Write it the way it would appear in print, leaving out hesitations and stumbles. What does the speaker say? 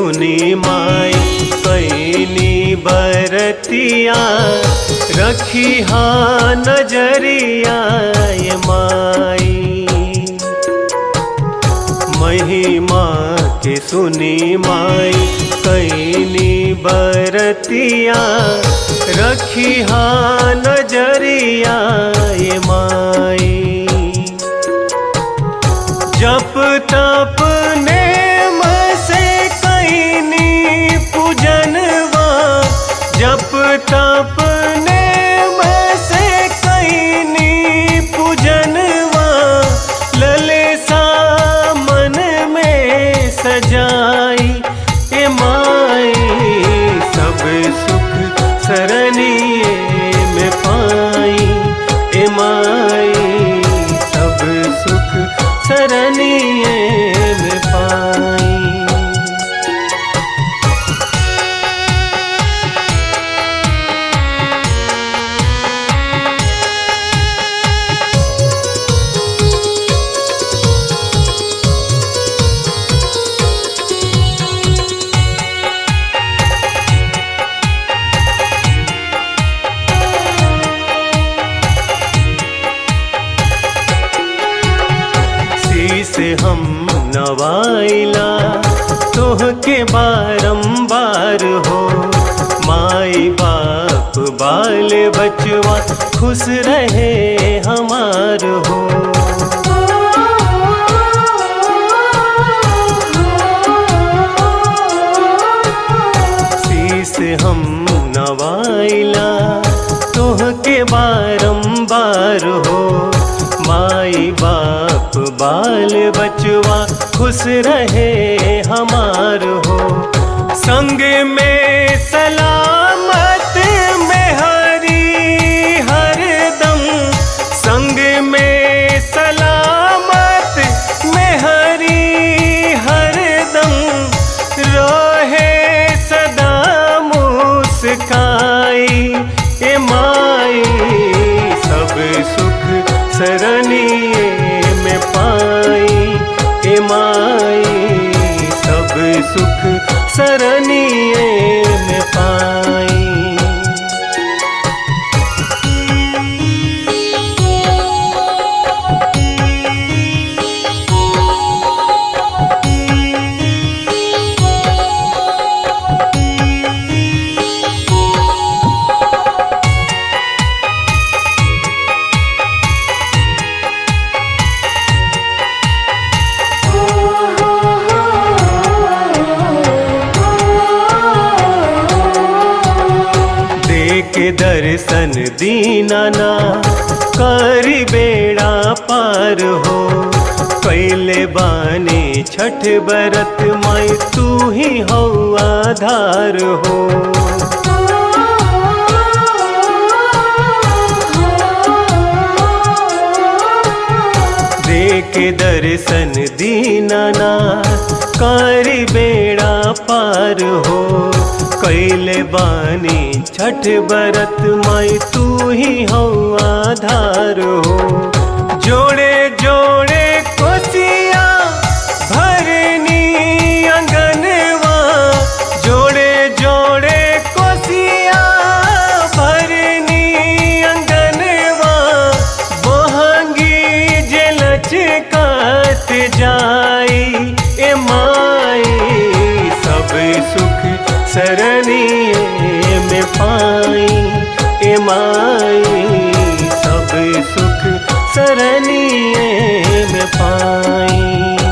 सुनी माई कैनी बरतिया, रखी हाँ नजरिया ये माई। महिमा के सुनी माई कैनी बरतिया, रखी हाँ नजरिया ये माई। जप तप नेम से कैनी पूजनवा, जप तप नेम से कैनी पूजनवा, ललसा मन में सजाई ए माई। सब सुख सरनिए में पाई ए माई, सब सुख सरनिए में पाई। से हम नवाइला तोहके बारंबार हो, माई बाप बाल बचवा खुश रहे हमार हो। शीस हम नवाइला तोहके बारंबार हो, माई बाप बाल बचवा खुश रहे हमार हो। संग में सलामत में हरी हरदम, संग में सलामत में हरी हरदम, रोहे सदा मुस्काई ए माई। सब सुख सरनिए में पाई ए माई, सब सुख सरनिए में पाई। के दर्शन दीनाना करी बेड़ा पार हो, कैले बानी छठ बरत माई तू ही हो आधार हो। दे के दर्शन दीनाना करी बेड़ा पार हो, कैले बानी छठ बरत माई तू ही हो आधार हो। जोड़े जोड़े कोसिया भरनी अंगनवा, जोड़े जोड़े कोसिया भरनी अंगनवा, बहंगी जे लचकात जाई ए माई। सब सुख सरनिए में पाई ए माई, सब सुख सरनिए में पाई।